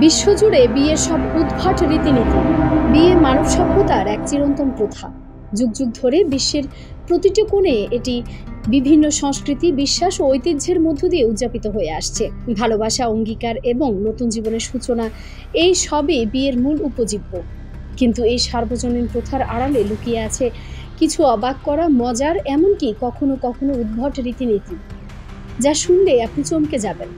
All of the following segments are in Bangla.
বিশ্বজুড়ে বিয়ের সব উদ্ভট রীতিনীতি। বিয়ে মানব সভ্যতার এক চিরন্তন প্রথা। যুগ যুগ ধরে বিশ্বের প্রতিটি কোণে এটি বিভিন্ন সংস্কৃতি, বিশ্বাস ও ঐতিহ্যের মধ্য দিয়ে উদযাপিত হয়ে আসছে। ভালোবাসা, অঙ্গীকার এবং নতুন জীবনের সূচনা, এই সবই বিয়ের মূল উপজীব্য। কিন্তু এই সার্বজনীন প্রথার আড়ালে লুকিয়ে আছে কিছু অবাক করা, মজার, এমনকি কখনো কখনো উদ্ভট রীতিনীতি, যা শুনলে আপনি চমকে যাবেন।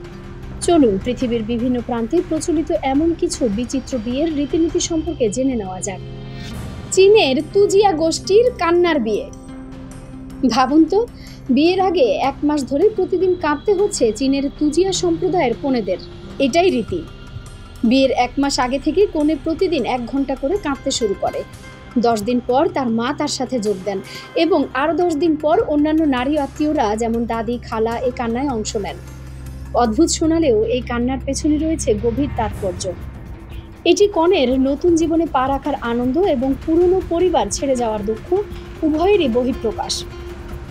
চলুন পৃথিবীর বিভিন্ন প্রান্তে প্রচলিত এমন কিছু বিচিত্র বিয়ের রীতিনীতি সম্পর্কে জেনে নেওয়া যাক। চীনের তুজিয়া গোষ্ঠীর কান্নার বিয়ে। ভাবুন তো, বিয়ের আগে 1 মাস ধরে প্রতিদিন কাঁদতে হচ্ছে চীনের তুজিয়া সম্প্রদায়ের কনেদের। এটাই রীতি। বিয়ের 1 মাস আগে থেকে কনে প্রতিদিন 1 ঘন্টা করে কাঁদতে শুরু করে। 10 দিন পর তার মা তার সাথে যোগ দেন এবং আরও 10 দিন পর অন্যান্য নারী আত্মীয়রা যেমন দাদি, খালা এই কান্নায় অংশ নেন। অদ্ভুত শোনালেও এই কান্নার পেছনে রয়েছে গভীর তাৎপর্য। এটি কনের নতুন জীবনে পা রাখার আনন্দ এবং পুরনো পরিবার ছেড়ে যাওয়ার দুঃখ উভয়েরই বহিঃপ্রকাশ।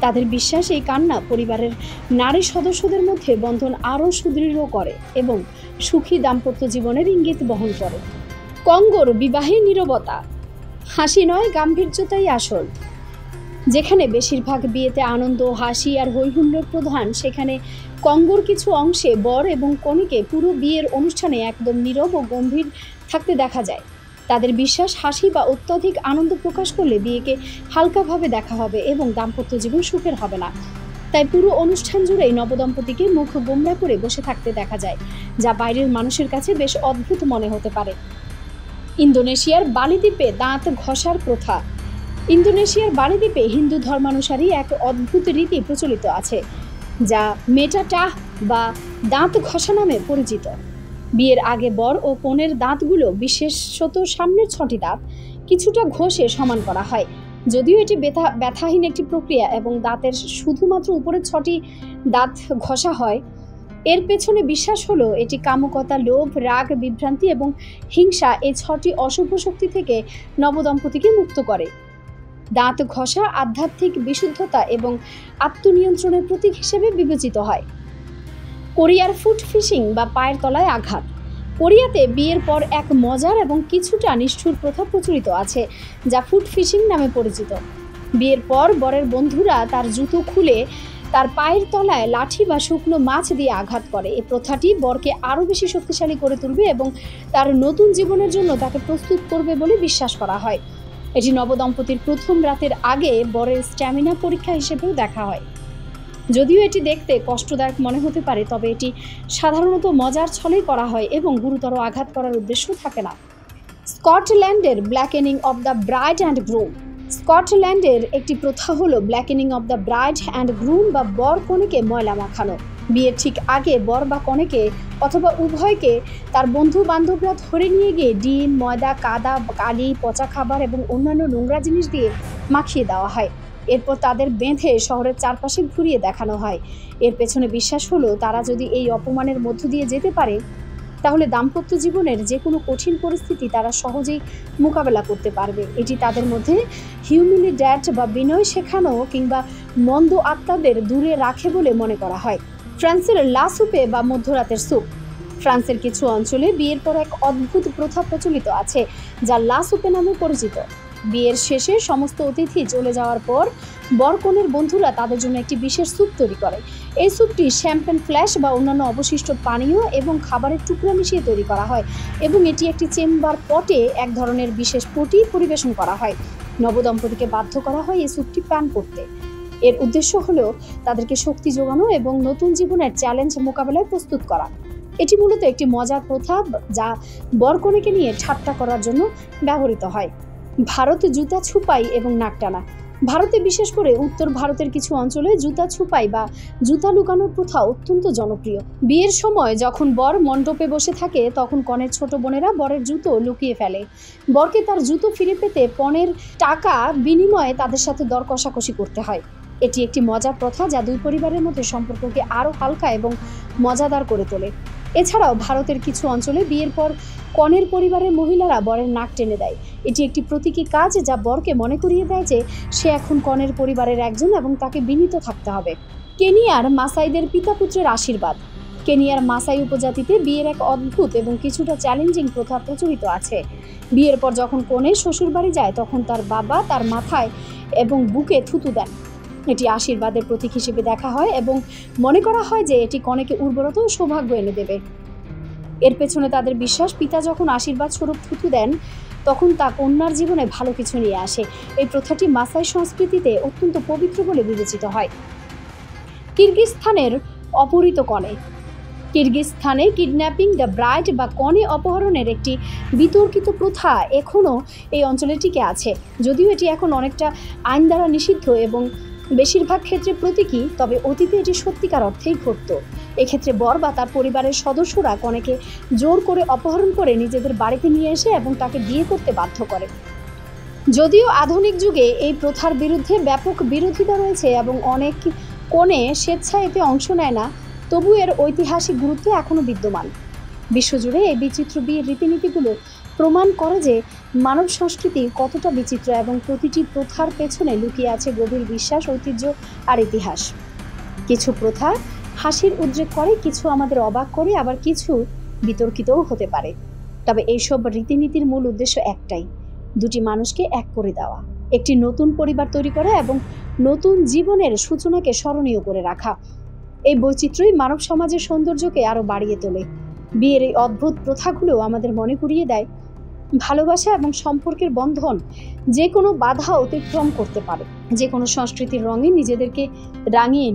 তাদের বিশ্বাস, এই কান্না পরিবারের নারী সদস্যদের মধ্যে বন্ধন আরও সুদৃঢ় করে এবং সুখী দাম্পত্য জীবনের ইঙ্গিত বহন করে। কঙ্গোর বিবাহে নীরবতা। হাসি নয়, গাম্ভীর্যতাই আসল। যেখানে বেশিরভাগ বিয়েতে আনন্দ, হাসি আর হৈহুল্লোড় প্রধান, সেখানে কঙ্গোর কিছু অংশে বর এবং কনেকে পুরো বিয়ের অনুষ্ঠানে একদম নীরব ও গম্ভীর থাকতে দেখা যায়। তাদের বিশ্বাস, হাসি বা অত্যধিক আনন্দ প্রকাশ করলে বিয়েকে হালকাভাবে দেখা হবে এবং দাম্পত্য জীবন সুখের হবে না। তাই পুরো অনুষ্ঠান জুড়েই নবদম্পতিকে মুখ গোমড়া করে বসে থাকতে দেখা যায়, যা বাইরের মানুষের কাছে বেশ অদ্ভুত মনে হতে পারে। ইন্দোনেশিয়ার বালি দ্বীপে দাঁত ঘষার প্রথা। ইন্দোনেশিয়ার বালি দ্বীপে হিন্দু ধর্মানুসারী এক অদ্ভুত রীতি প্রচলিত আছে, যা মেটাটাহ বা দাঁত ঘষা নামে পরিচিত। বিয়ের আগে বর ও কনের দাঁতগুলো, বিশেষত সামনের 6টি দাঁত, কিছুটা ঘষে সমান করা হয়। যদিও এটি ব্যথাহীন একটি প্রক্রিয়া এবং দাঁতের শুধুমাত্র উপরের 6টি দাঁত ঘষা হয়, এর পেছনে বিশ্বাস হলো এটি কামুকতা, লোভ, রাগ, বিভ্রান্তি এবং হিংসা, এই 6টি অশুভ শক্তি থেকে নবদম্পতিকে মুক্ত করে। দাঁত ঘষা আধ্যাত্মিক বিশুদ্ধতা এবং আত্মনিয়ন্ত্রণের প্রতীক হিসেবে বিবেচিত হয়। কোরিয়ার ফুট ফিশিং বা পায়ের তলায় আঘাত। কোরিয়াতে বিয়ের পর এক মজার এবং কিছুটা নিষ্ঠুর প্রথা প্রচলিত আছে, যা ফুট ফিশিং নামে পরিচিত। বিয়ের পর বরের বন্ধুরা তার জুতো খুলে তার পায়ের তলায় লাঠি বা শুকনো মাছ দিয়ে আঘাত করে। এই প্রথাটি বরকে আরও বেশি শক্তিশালী করে তুলবে এবং তার নতুন জীবনের জন্য তাকে প্রস্তুত করবে বলে বিশ্বাস করা হয়। এটি নবদম্পতির প্রথম রাতের আগে বরের স্ট্যামিনা পরীক্ষা হিসেবেও দেখা হয়। যদিও এটি দেখতে কষ্টদায়ক মনে হতে পারে, তবে এটি সাধারণত মজার ছলেই করা হয় এবং গুরুতর আঘাত করার উদ্দেশ্য থাকে না। স্কটল্যান্ডের blackening of the bride and groom. স্কটল্যান্ডের একটি প্রথা হলো blackening of the bride and groom বা বর কনেকে ময়লা মাখানো। বিয়ের ঠিক আগে বর বা কনেকে অথবা উভয়কে তার বন্ধু বান্ধবরা ধরে নিয়ে গিয়ে ডিম, ময়দা, কাদা, কালি, পচা খাবার এবং অন্যান্য নোংরা জিনিস দিয়ে মাখিয়ে দেওয়া হয়। এরপর তাদের বেঁধে শহরের চারপাশে ঘুরিয়ে দেখানো হয়। এর পেছনে বিশ্বাস হলো তারা যদি এই অপমানের মধ্য দিয়ে যেতে পারে, তাহলে দাম্পত্য জীবনের যে কোনো কঠিন পরিস্থিতি তারা সহজেই মোকাবেলা করতে পারবে। এটি তাদের মধ্যে হিউমিলিড্যাট বা বিনয় শেখানো কিংবা মন্দ আত্মাদের দূরে রাখে বলে মনে করা হয়। ফ্রান্সের লা সুপে বা মধ্যরাতের স্যুপ। ফ্রান্সের কিছু অঞ্চলে বিয়ের পর এক অদ্ভুত প্রথা প্রচলিত আছে, যা লা সুপে নামে পরিচিত। বিয়ের শেষে সমস্ত অতিথি চলে যাওয়ার পর বর কনের বন্ধুরা তাদের জন্য একটি বিশেষ স্যুপ তৈরি করে। এই স্যুপটি শ্যাম্পেন ফ্ল্যাশ বা অন্যান্য অবশিষ্ট পানীয় এবং খাবারের টুকরা মিশিয়ে তৈরি করা হয় এবং এটি একটি চেম্বার পটে, এক ধরনের বিশেষ পটি, পরিবেশন করা হয়। নবদম্পতিকে বাধ্য করা হয় এই স্যুপটি পান করতে। এর উদ্দেশ্য হলো তাদেরকে শক্তি যোগানো এবং নতুন জীবনের চ্যালেঞ্জ মোকাবেলায় প্রস্তুত করা। এটি মূলত একটি মজার প্রথা, যা বর কনেকে নিয়ে ঠাট্টা করার জন্য ব্যবহৃত হয়। ভারত জুতা ছুপাই এবং নাকটানা। ভারতে, বিশেষ করে উত্তর ভারতের কিছু অঞ্চলে জুতা ছুপাই বা জুতা লুকানোর প্রথা অত্যন্ত জনপ্রিয়। বিয়ের সময় যখন বর মণ্ডপে বসে থাকে, তখন কনের ছোট বোনেরা বরের জুতো লুকিয়ে ফেলে। বরকে তার জুতো ফিরে পেতে পণের টাকা বিনিময়ে তাদের সাথে দর কষাকষি করতে হয়। এটি একটি মজার প্রথা, যা দুই পরিবারের মধ্যে সম্পর্ককে আরও হালকা এবং মজাদার করে তোলে। এছাড়াও ভারতের কিছু অঞ্চলে বিয়ের পর কনের পরিবারের মহিলারা বরের নাক টেনে দেয়। এটি একটি প্রতীকী কাজ, যা বরকে মনে করিয়ে দেয় যে সে এখন কনের পরিবারের একজন এবং তাকে বিনীত থাকতে হবে। কেনিয়ার মাসাইদের পিতা পুত্রের আশীর্বাদ। কেনিয়ার মাসাই উপজাতিতে বিয়ের এক অদ্ভুত এবং কিছুটা চ্যালেঞ্জিং প্রথা প্রচলিত আছে। বিয়ের পর যখন কনে শ্বশুর বাড়ি যায় তখন তার বাবা তার মাথায় এবং বুকে থুতু দেন। এটি আশীর্বাদের প্রতীক হিসেবে দেখা হয় এবং মনে করা হয় যে এটি কনেকে উর্বরতা ও সৌভাগ্য এনে দেবে। এর পেছনে তাদের বিশ্বাস, পিতা যখন আশীর্বাদ স্বরূপ থুতু দেন তখন তা কন্যার জীবনে ভালো কিছু নিয়ে আসে। এই প্রথাটি মাসাই সংস্কৃতিতে অত্যন্ত পবিত্র বলে বিবেচিত হয়। কিরগিজস্তানের অপহৃত কনে। কিরগিজস্তানে কিডন্যাপিং দ্য ব্রাইড বা কনে অপহরণের একটি বিতর্কিত প্রথা এখনও এই অঞ্চলে টিকে আছে। যদিও এটি এখন অনেকটা আইন দ্বারা নিষিদ্ধ এবং বেশিরভাগ ক্ষেত্রে প্রতীকী, তবে অতীতে এটি সত্যিকার অর্থেই ঘটত। এক্ষেত্রে বর বা তার পরিবারের সদস্যরা কনেকে জোর করে অপহরণ করে নিজেদের বাড়িতে নিয়ে এসে এবং তাকে বিয়ে করতে বাধ্য করে। যদিও আধুনিক যুগে এই প্রথার বিরুদ্ধে ব্যাপক বিরোধিতা রয়েছে এবং অনেক কনে স্বেচ্ছায় এতে অংশ নেয় না, তবু এর ঐতিহাসিক গুরুত্ব এখনও বিদ্যমান। বিশ্বজুড়ে এই বিচিত্র বিয়ের রীতিনীতিগুলো প্রমাণ করে যে মানব সংস্কৃতি কতটা বিচিত্র এবং প্রতিটি প্রথার পেছনে লুকিয়ে আছে গভীর বিশ্বাস, ঐতিহ্য আর ইতিহাস। কিছু প্রথা হাসির উদ্রেক করে, কিছু আমাদের অবাক করে, আবার কিছু বিতর্কিতও হতে পারে। তবে এইসব রীতিনীতির মূল উদ্দেশ্য একটাই, দুটি মানুষকে এক করে দেওয়া, একটি নতুন পরিবার তৈরি করা এবং নতুন জীবনের সূচনাকে স্মরণীয় করে রাখা। এই বৈচিত্র্যই মানব সমাজের সৌন্দর্যকে আরও বাড়িয়ে তোলে। বিয়ের এই অদ্ভুত প্রথাগুলো আমাদের মনে করিয়ে দেয় ভালোবাসা এবং সম্পর্কের বন্ধন যে কোনো বাধা অতিক্রম করতে পারে, যে কোনো সংস্কৃতির রঙে নিজেদেরকে রাঙিয়ে